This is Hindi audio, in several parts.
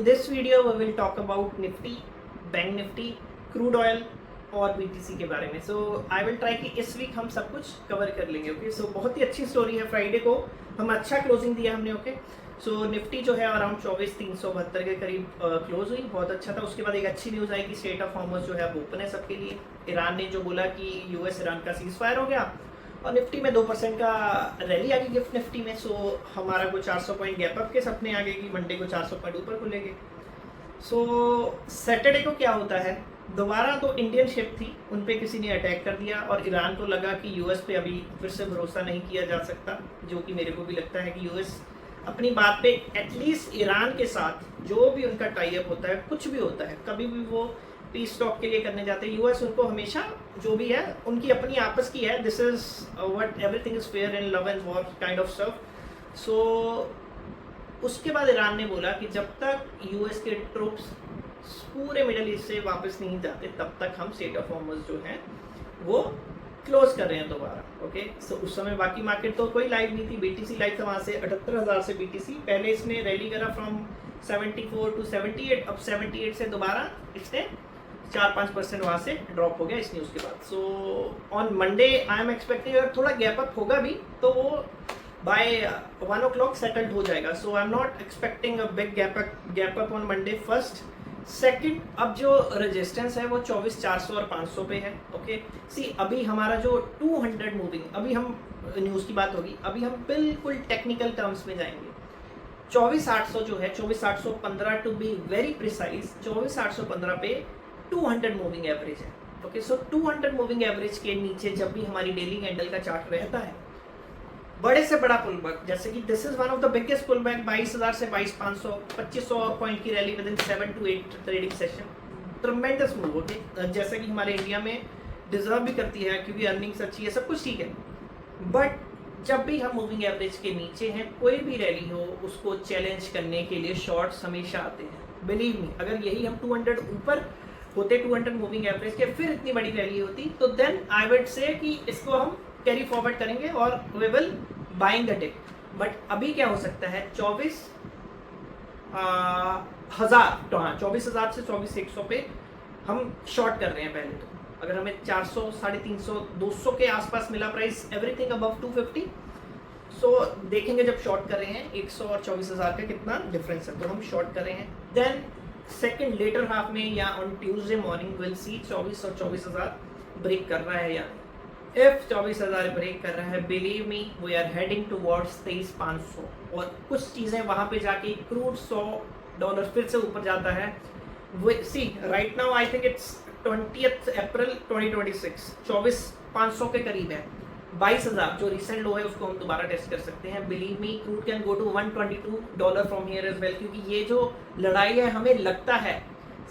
in this video we will talk about Nifty, bank Nifty, crude oil और BTC के बारे में. सो आई विल ट्राई कि इस वीक हम सब कुछ कवर कर लेंगे. ओके, सो बहुत ही अच्छी स्टोरी है. फ्राइडे को हम अच्छा क्लोजिंग दिया हमने. ओके, सो निफ्टी जो है अराउंड 24,372 के करीब क्लोज हुई. बहुत अच्छा था. उसके बाद एक अच्छी न्यूज़ आई कि स्टेट ऑफ हॉर्मस जो है अब ओपन है सबके लिए. ईरान ने जो बोला कि यूएस ईरान का सीज फायर हो गया और निफ्टी में 2% का रैली आ गई गिफ्ट निफ्टी में. सो हमारा को 400 पॉइंट गैप अप के सपने आ गए कि मंडे को 400 पॉइंट ऊपर खुलेंगे. सो सैटरडे को क्या होता है, दोबारा तो इंडियन शिप थी, उन पे किसी ने अटैक कर दिया और ईरान को लगा कि यूएस पे अभी फिर से भरोसा नहीं किया जा सकता, जो कि मेरे को भी लगता है कि यूएस अपनी बात पे एटलीस्ट ईरान के साथ जो भी उनका टाई अप होता है, कुछ भी होता है, कभी भी वो पीस टॉक के लिए करने जाते हैं, यूएस उनको हमेशा जो भी है उनकी अपनी आपस की है. This is what everything is fair in love and war kind of stuff. So उसके बाद ईरान ने बोला कि जब तक यूएस के ट्रूप्स पूरे मिडल ईस्ट से वापस नहीं जाते तब तक हम स्टेट ऑफ हॉर्मस जो है वो क्लोज कर रहे हैं दोबारा. ओके, सो उस समय बाकी मार्केट तो कोई लाइव नहीं थी. बीटीसी लाइव था वहाँ से 78,000 से बीटीसी. पहले इसने रैली करा फ्रॉम 74 टू 78. अब 78 से दोबारा इसने 4-5% वहाँ से ड्रॉप हो गया इस न्यूज़ के बाद. So on Monday I am expecting अगर थोड़ा गैप अप होगा भी तो वो बाय 1 o'clock सेटल्ड हो जाएगा. So I am not expecting a big gap up on Monday. First second, अब जो रेजिस्टेंस है वो 24,400 और 500 पे है. ओके, सी अभी हमारा जो 200 मूविंग, अभी हम न्यूज़ की बात होगी, अभी हम बिल्कुल टेक्निकल टर्म्स में जाएंगे. 24,800 जो है, 24,815 टू बी वेरी प्रिसाइज, 24,815 पे 200 मूविंग एवरेज है. ओके, सो 200 मूविंग एवरेज के नीचे जब भी हमारी डेली कैंडल का चार्ट रहता है, बड़े से बड़ा पुल बैक, जैसे कि this is one of the biggest pull back, 22,000 से 22,500, 2,500 पॉइंट की rally within 7 to 8 trading session. Tremendous move. Okay, जैसे कि हमारे इंडिया में डिजर्व भी करती है क्योंकि अर्निंग्स अच्छी है, सब कुछ ठीक है. बट जब भी हम मूविंग एवरेज के नीचे हैं, कोई भी रैली हो, उसको चैलेंज करने के लिए शॉर्ट्स हमेशा आते हैं. बिलीव मी, अगर यही हम 200 ऊपर होते 200 मूविंग एवरेज के, फिर इतनी बड़ी रैली होती, तो देन आई वुड से कि इसको हम कैरी फॉरवर्ड करेंगे और we will buying the dip. But अभी क्या हो सकता है, 24,000 से 24,100 पे हम शॉर्ट कर रहे हैं. पहले तो अगर हमें 400, 350, 200 के आसपास मिला प्राइस, एवरीथिंग अबव 250, सो देखेंगे जब शॉर्ट कर रहे हैं 100 और 24,000 का कितना डिफरेंस है, तो हम शॉर्ट कर रहे हैं. देन सेकेंड लेटर हाफ में या on Tuesday morning will see 24 और 24,000 ब्रेक कर रहा है या इफ 24,000 ब्रेक कर रहा है, believe me we are heading towards 23,500. और कुछ चीज़ें वहाँ पे जाके क्रूड $100 फिर से ऊपर जाता है. See right now I think it's 20th April 2026, 24,500 के करीब है. 22,000 जो रिसेंट लो है उसको हम दोबारा टेस्ट कर सकते हैं. Believe me, crude can go to $122 from here as well, क्योंकि ये जो लड़ाई है हमें लगता है,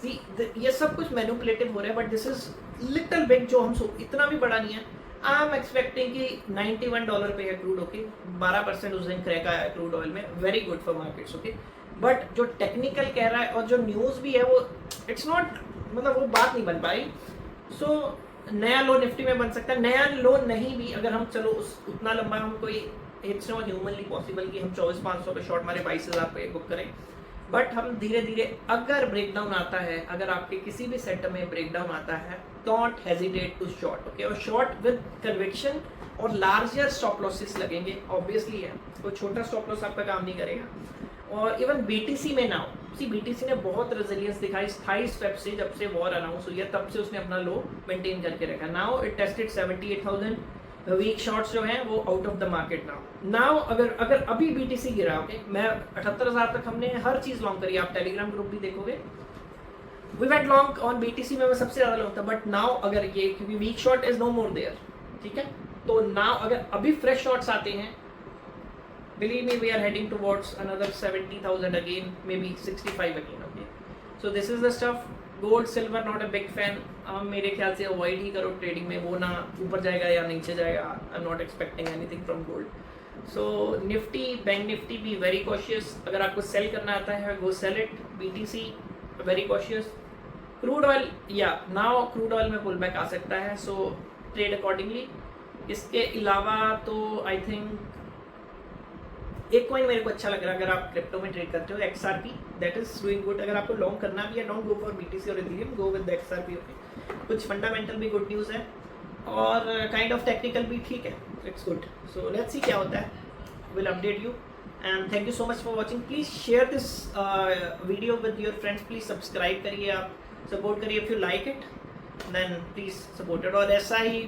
सी ये सब कुछ मैनिपुलेटिव हो रहा है, but this is little big, जो हम इतना भी बड़ा नहीं है. आई एम एक्सपेक्टिंग कि $91 पे है क्रूड. ओके, 12% उस दिन क्रैक आया क्रूड ऑयल में, very good for markets. Okay, but जो टेक्निकल कह रहा है और जो न्यूज़ भी है वो इट्स नॉट, मतलब वो बात नहीं बन पाई. सो नया लो निफ्टी में बन सकता है. नया लो नहीं भी अगर हम चलो उतना लंबा हम कोई, इट्स नॉट ह्यूमनली पॉसिबल कि हम 24,500 पे शॉर्ट मारे 22,000 पे बुक करें. बट हम धीरे धीरे, अगर ब्रेकडाउन आता है, अगर आपके किसी भी सेक्टर में ब्रेकडाउन आता है, don't hesitate to short. Okay, और शॉर्ट विद कन्विक्शन और लार्जर स्टॉप लॉसेस लगेंगे, ऑब्वियसली है, कोई छोटा स्टॉप लॉस आपका काम नहीं करेगा. और इवन बीटीसी में नाउ, सी बीटीसी ने बहुत रेजिलियंस दिखाई 28 फेब से, जब से वॉर अनाउंस हुई है तब से उसने अपना लो मेंटेन करके रखा. Now it tested 78,000. Weak shorts जो हैं वो out of the market now. अगर अभी बीटीसी गिरा, ओके, मैं 78,000 तक हमने हर चीज़ लॉन्ग करी. आप टेलीग्राम ग्रुप भी देखोगे, we went long on BTC में, मैं सबसे ज़्यादा लॉन्ग था. बट नाउ अगर ये, क्योंकि weak short is no more there, ठीक है, तो नाउ अगर अभी फ्रेश शॉर्ट्स आते हैं, believe me we are heading towards another 70,000 again, maybe 65 again. Okay, so this is the stuff. Gold silver not a big fan. मेरे ख्याल से अवॉइड ही करो ट्रेडिंग में, वो ना ऊपर जाएगा या नीचे जाएगा. I am not expecting anything from gold. So Nifty, bank Nifty be very cautious. अगर आपको सेल करना आता है वो sell it. BTC very cautious. Crude oil, या नाउ क्रूड ऑयल में पुल बैक आ सकता है, सो ट्रेड अकॉर्डिंगली. इसके अलावा तो आई थिंक एक कॉइन मेरे को अच्छा लग रहा है अगर आप क्रिप्टो में ट्रेड करते हो, XRP, that is doing good. अगर आपको लॉन्ग करना भी है, डोंट गो फॉर BTC और Ethereum, go with XRP। Okay, कुछ फंडामेंटल भी गुड न्यूज़ है और काइंड ऑफ टेक्निकल भी ठीक है, it's good. So let's see क्या होता है, will update you and thank you so much for watching. Please share this video with your friends, please subscribe करिए, आप सपोर्ट करिए। If you like it then please support it. और ऐसा ही